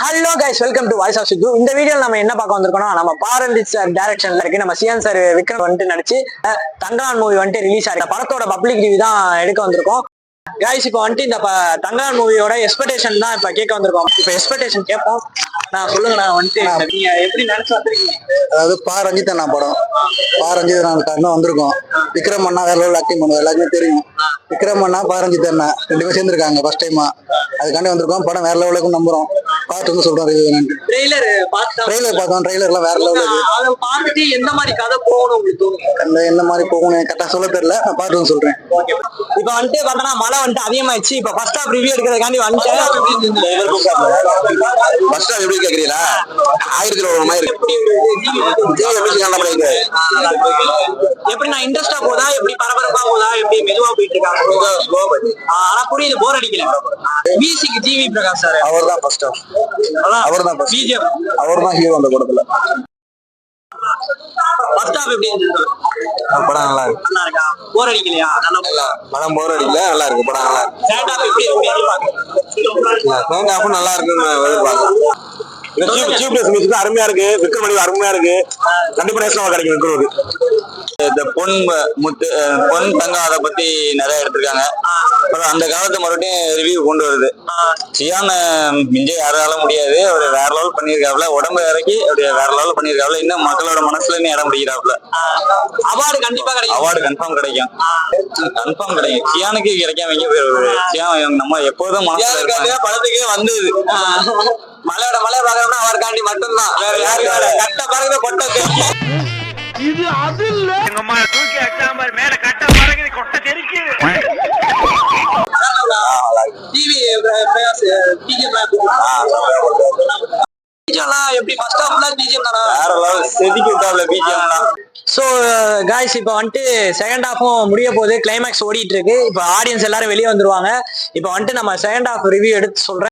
Hello guys, welcome to voice of Sidhu. இந்த வீடியோல நம்ம என்ன பார்க்க வந்திருக்கோம்னா, நம்ம பாரஞ்சித் சார் டைரக்ஷன்ல இருக்கு, நம்ம சிஎன் சார் விக்ரம் வந்துட்டு நடிச்சு தங்கலான் மூவி வந்துட்டு ரிலீஸ் ஆயிருக்கு. படத்தோட பப்ளிக் ரிவ்யூ தான் எடுக்க வந்திருக்கோம். கைஸ், இப்போ வந்துட்டு இந்த தங்கலான் மூவியோட எக்ஸ்பெக்டேஷன் தான் இப்ப கேட்க வந்திருக்கோம். இப்ப எக்ஸ்பெக்டேஷன் கேட்போம். நான் சொல்லுங்க, நான் வந்துட்டு நீங்க எப்படி நினைச்சு வந்திருக்கீங்க? அதாவது பாரஞ்சித் அண்ணா படம், பாரஞ்சித் அண்ணா வந்திருக்கோம். விக்ரம் அண்ணா வேற லெவல் ஆக்டிங் பண்ணுவோம், எல்லாருமே தெரியும். விக்ரம் அண்ணா பாரஞ்சித் அண்ணா ரெண்டு பேரும் சேர்ந்துருக்காங்க ஃபர்ஸ்ட் டைமா, அதுக்காண்டி வந்திருக்கோம். படம் வேற லெவலுக்கு நம்புறோம். பார்த்து வந்து சொல்றோம். ட்ரெய்லர் பார்த்தோம், ட்ரெய்லர்லாம் வேற லெவலுக்கு. பார்த்துட்டு எந்த மாதிரி கதை போகணும் உங்களுக்கு தோணும்? எந்த மாதிரி போகணும் கரெக்டா சொல்ல தெரியல, நான் பார்த்து வந்து சொல்றேன். இப்ப வந்துட்டு பார்த்தோன்னா மழை வந்துட்டு அதிகமாயிடுச்சு. இப்ப ஃபர்ஸ்ட் ஹாஃப் ரிவ்யூ எடுக்கிறதுக்காண்டி வந்துட்டு ஃபர்ஸ்ட் ஹாஃப் எப்படி கேக்குறீங்களா? ஆயிரத்துல ஒரு மாதிரி இருக்கு. எப்படி நான் இன்ட்ரெஸ்டா போதா, எப்படி பரபரப்பா போதா, எப்படி மெதுவா போயிட்டு இருக்காங்க? ஆனா புரியுது, போர் அடிக்கல. மியூசிக் ஜிவி பிரகாஷ் சார், அவர் தான் ஃபர்ஸ்ட் ஹாஃப், அவர் தான் பிஜிஎம், அவர் தான் ஹீரோ அந்த படத்துல. ஃபர்ஸ்ட் ஹாஃப் எப்படி இருந்தது? படம் நல்லா இருக்கு. நல்லா இருக்கா? போர் அடிக்கலையா? நல்லா படம் போர் அடிக்கல, நல்லா இருக்கு. படம் நல்லா இருக்கு. செகண்ட் ஹாஃப் எப்படி இருக்கு எதிர்பார்க்கறீங்க? செகண்ட் ஹாஃப் நல்லா இருக்குன்னு எதிர்பார்க்கலாம். அருமையா இருக்கு. விக்ரம் அருமையா இருக்கு. கண்டிப்பா நேஷனல் கிடைக்கும் விக்ரம். இந்த பொன் தங்க அதை பத்தி நிறைய எடுத்திருக்காங்க. அப்புறம் அந்த காலத்தை மறுபடியும் ரிவ்யூ கொண்டு வருது. சியான் மிஞ்ச யாரால முடியாது, அவர் வேற லெவல் பண்ணியிருக்காப்ல. உடம்பு இறக்கி அப்படி வேற லெவல் பண்ணியிருக்காப்ல. இன்னும் மக்களோட மனசுல இன்னும் இடம் பிடிக்கிறாப்ல. அவார்டு கண்டிப்பா கிடைக்கும். அவார்டு கன்ஃபார்ம் கிடைக்கும். சியானுக்கு கிடைக்காம சியான் நம்ம எப்போதும் மனசுல படத்துக்கே வந்தது. மலையோட மலை பாக்கணும்னா அவருக்காண்டி மட்டும்தான், வேற யாருக்காக கட்ட பாருங்க கொட்ட தெரியும். இது அது இல்ல, எங்க அம்மா தூக்கி அச்சாம மேல கட்ட பாருங்க கொட்ட தெரிக்குது. டிவி எப்படி ஃபர்ஸ்ட் ஹாஃப்ல பிஜிஎம் தானா? வேற லெவல் செதுக்கி விட்டாப்ல பிஜிஎம்லாம். ஸோ காய்ஸ், இப்போ வந்துட்டு செகண்ட் ஹாஃபும் முடிய போகுது. கிளைமேக்ஸ் ஓடிட்டு இருக்கு. இப்போ ஆடியன்ஸ் எல்லாரும் வெளியே வந்துருவாங்க. இப்போ வந்துட்டு நம்ம செகண்ட் ஹாஃப் ரிவ்யூ எடுத்து சொல்றேன்.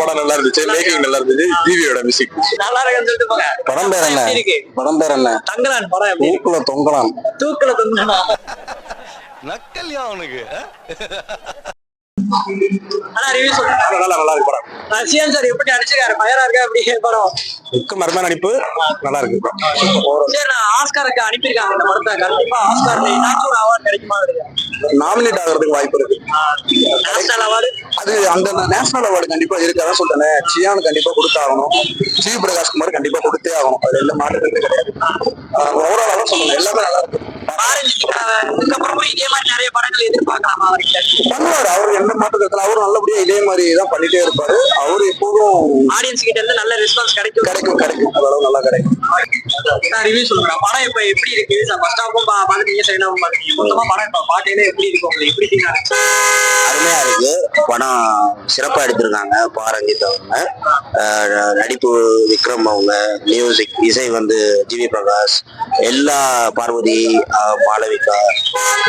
படம் நல்லா இருந்துச்சு, மேக்கிங் நல்லா இருந்துச்சு, ஜிவியோட மியூசிக் நல்லா இருக்குன்னு சொல்லிட்டு போங்க. படம் பேர் என்ன? படம் பேர் என்ன? தங்கலான் படம். எப்படி தூக்குல தொங்கலாம்? தூக்குல தொங்கலாம் நக்கல்யா அவனுக்கு. ஆனா ரிவ்யூ சொல்றேன். நல்லா இருக்கு படம். சிஎன் சார் எப்படி நடிச்சிருக்காரு? பயரா இருக்கா? அப்படி படம் மிக்க மர்ம நடிப்பு நல்லா இருக்கு. சரி, நான் ஆஸ்காருக்கு அனுப்பியிருக்காங்க இந்த படத்தை. கண்டிப்பா ஆஸ்கார் ஏதாச்சும் அவார்டு கிடைக்குமா? நாமினேட் ஆகிறதுக்கு வாய்ப்பு இருக்கு. நேஷனல் அவார்டு, அது அந்த நேஷனல் அவார்டு கண்டிப்பா இருக்கு. அதான் சொல்றேன், சியான் கண்டிப்பா கொடுத்தாகணும், ஜி பிரகாஷ் குமார் கண்டிப்பா கொடுத்தே ஆகணும். அது எந்த மாற்றத்துக்கு கிடையாது. ஓவராலா சொல்லுங்க, எல்லாமே நல்லா இருக்கு. இதுக்கப்புறமும் இதே மாதிரி நிறைய படங்கள் எதிர்பார்க்கலாமா அவர்கிட்ட? பண்ணுவாரு அவர், எந்த மாற்றத்துல அவரும் நல்லபடியா இதே மாதிரி தான் பண்ணிட்டே இருப்பாரு. அவரு எப்போதும் ஆடியன்ஸ் கிட்ட இருந்து நல்ல ரெஸ்பான்ஸ் கிடைக்கும். அதளவு நல்லா கிடைக்கும். நான் ரிவ்யூ சொல்றேன். படம் இப்ப எப்படி இருக்கு? ஃபர்ஸ்ட் ஹாஃபும் பாத்துட்டீங்க, செகண்ட் ஹாஃபும் பாத்துட்டீங்க. மொத்தமா படம் இப்ப பாக்கையில எப்படி இருக்கு உங்களுக்கு? எப்படி ஃபீல் ஆகுது? அருமையா இருக்கு. படம் சிறப்பா எடுத்திருக்காங்க. பாரஞ்சித் அவங்க நடிப்பு, விக்ரம் அவங்க மியூசிக், இசை ஜிவி பிரகாஷ், எல்லா பார்வதி, மாளவிகா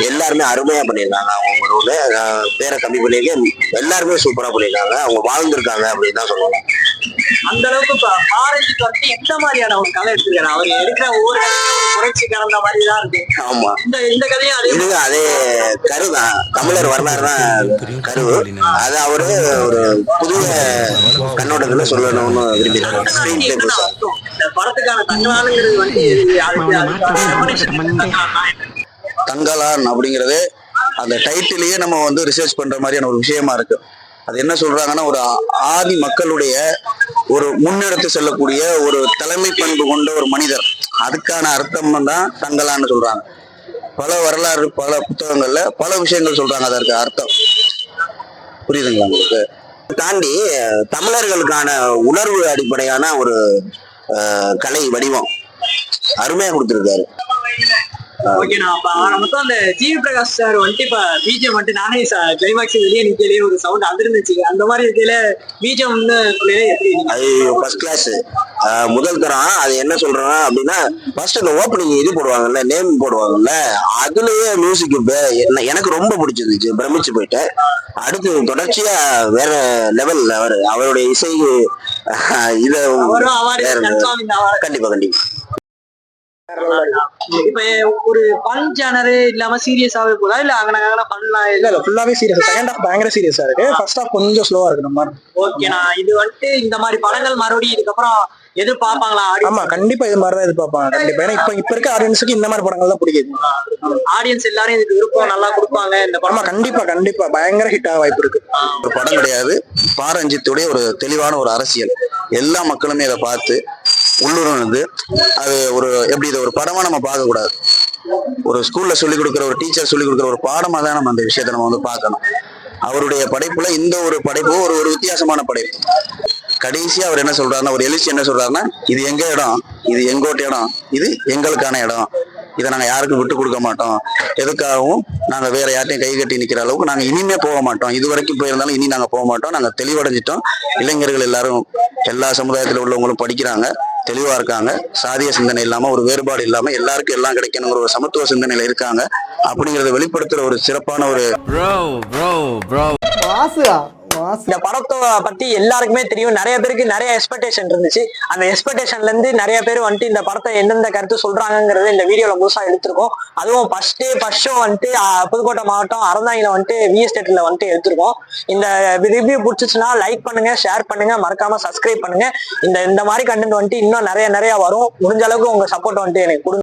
எல்லாருமே அருமையா பண்ணியிருக்காங்க. அவங்க ரோல பேரை கம்மி பண்ணியிருக்க எல்லாருமே சூப்பரா பண்ணியிருக்காங்க. அவங்க வாழ்ந்திருக்காங்க அப்படின்னு தான் சொல்லுவாங்க. அந்த அளவுக்கு பாரஞ்சித் எந்த மாதிரியான ஒரு கதை எடுத்திருக்காரு? அவர் எடுக்கிற ஒவ்வொரு புரட்சி கலந்த மாதிரி தான் இருக்கு. ஆமா, இந்த கதையும் அதே கருதான். தமிழர் வரலாறு தான் கருவு. அது அவரு ஒரு புதிய கண்ணோட்டத்துல சொல்லணும்னு விரும்பினாங்க. படத்துக்கான தங்கலான்ங்கிறது தங்கலான் அப்படிங்கிறது அந்த டைட்டிலேயே நம்ம ரிசர்ச் பண்ற மாதிரியான ஒரு விஷயமா இருக்கு. அது என்ன சொல்றாங்கன்னா, ஒரு ஆதி மக்களுடைய ஒரு முன்னெடுத்து செல்லக்கூடிய ஒரு தலைமை பண்பு கொண்ட ஒரு மனிதர். அதுக்கான அர்த்தம் தான் தங்கலான்னு சொல்றாங்க. பல வரலாறு, பல புத்தகங்கள்ல பல விஷயங்கள் சொல்றாங்க. அதற்கு அர்த்தம் புரியுதுங்களா உங்களுக்கு? தாண்டி தமிழர்களுக்கான உணர்வு அடிப்படையான ஒரு கலை வடிவம் அருமையா கொடுத்திருக்காரு. ஓகேண்ணா. மொத்தம் அந்த ஜிவி பிரகாஷ் சார் இப்ப பிஜிஎம் நானே கிளைமாக்ஸ் வெளியே நிக்கலையே ஒரு சவுண்ட் அது இருந்துச்சு. அந்த மாதிரி இருக்கையில பிஜிஎம்னு அது ஃபர்ஸ்ட் கிளாஸ். முதல் தரம். அது என்ன சொல்றேன் அப்படின்னா, ஃபர்ஸ்ட் இந்த ஓப்பனிங் இது போடுவாங்கல்ல, நேம் போடுவாங்கல்ல, அதுலயே மியூசிக் எனக்கு ரொம்ப பிடிச்சிருந்துச்சு, பிரமிச்சு போயிட்டேன். அடுத்து தொடர்ச்சியா வேற லெவல் அவருடைய இசை இத கண்டிப்பா இப்ப ஒரு ஃபன் ஜானரு இல்லாம சீரியஸாவே போதா இல்ல அங்கன ஃபன்லாம் இல்ல ஃபுல்லாவே சீரியஸ். செகண்ட் ஹாஃப் பயங்கர சீரியஸா இருக்கு. ஃபர்ஸ்ட் ஹாஃப் கொஞ்சம் ஸ்லோவா இருக்கு. நம்ம ஓகேண்ணா, இது வந்துட்டு இந்த மாதிரி படங்கள் மறுபடியும் இதுக்கப்புறம் எதிர்பார்ப்பாங்களா? ஆமா கண்டிப்பா இது மாதிரிதான் எதிர்பார்ப்பாங்க கண்டிப்பா. ஏன்னா இப்ப இருக்க ஆடியன்ஸுக்கு இந்த மாதிரி படங்கள் தான் பிடிக்குது. ஆடியன்ஸ் எல்லாரும் இதுக்கு விருப்பம் நல்லா கொடுப்பாங்க இந்த படம். கண்டிப்பா பயங்கர ஹிட் ஆக வாய்ப்பு இருக்கு. ஒரு படம் கிடையாது, பாரஞ்சித்துடைய ஒரு தெளிவான ஒரு அரசியல். எல்லா மக்களுமே இதை பார்த்து உள்ளுணர்ந்து அது ஒரு எப்படி இதை ஒரு படமா நம்ம பார்க்க கூடாது. ஒரு ஸ்கூல்ல சொல்லிக் கொடுக்குற ஒரு டீச்சர் சொல்லிக் கொடுக்குற ஒரு பாடமா தான் நம்ம அந்த விஷயத்தை நம்ம வந்து பார்க்கணும். அவருடைய படைப்புல இந்த ஒரு படைப்பு ஒரு வித்தியாசமான படைப்பு. கடைசியா அவர் என்ன சொல்றாருன்னா, ஒரு எழுச்சி என்ன சொல்றாருன்னா, இது எங்க இடம், இது எங்கோட்ட இடம், இது எங்களுக்கான இடம், இதை நாங்க யாருக்கும் விட்டு கொடுக்க மாட்டோம், எதுக்காகவும் நாங்க வேற யார்ட்டையும் கை கட்டி நிக்கிற அளவுக்கு நாங்க இனிமே போக மாட்டோம், இது வரைக்கும் போயிருந்தாலும் இனி நாங்க போக மாட்டோம், நாங்க தெளிவடைஞ்சிட்டோம். இளைஞர்கள் எல்லாரும் எல்லா சமுதாயத்துல உள்ளவங்களும் படிக்கிறாங்க, தெளிவா இருக்காங்க, சாதிய சிந்தனை இல்லாம ஒரு வேறுபாடு இல்லாம எல்லாருக்கும் எல்லாம் கிடைக்கணுங்கிற ஒரு சமத்துவ சிந்தனையில இருக்காங்க அப்படிங்கறத வெளிப்படுத்துற ஒரு சிறப்பான ஒரு இந்த படத்தை பத்தி எல்லாருக்குமே தெரியும். நிறைய பேருக்கு நிறைய எக்ஸ்பெக்டேஷன் இருந்துச்சு. அந்த எக்ஸ்பெக்டேஷன்ல இருந்து நிறைய பேர் வந்துட்டு இந்த படத்தை எந்தெந்த கருத்து சொல்றாங்கிறத இந்த வீடியோல முழுசா எடுத்திருக்கோம். அதுவும் ஃபர்ஸ்ட் ஷோ வந்துட்டு புதுக்கோட்டை மாவட்டம் அறந்தாங்கில வந்துட்டு விஎஸ் தேட்டர்ல வந்துட்டு எடுத்திருக்கோம். இந்த ரிவ்யூ பிடிச்சிச்சுன்னா லைக் பண்ணுங்க, ஷேர் பண்ணுங்க, மறக்காம சப்ஸ்கிரைப் பண்ணுங்க. இந்த மாதிரி கண்டென்ட் வந்துட்டு இன்னும் நிறைய வரும். முடிஞ்ச அளவுக்கு உங்க சப்போர்ட் வந்துட்டு எனக்கு கொடுங்க.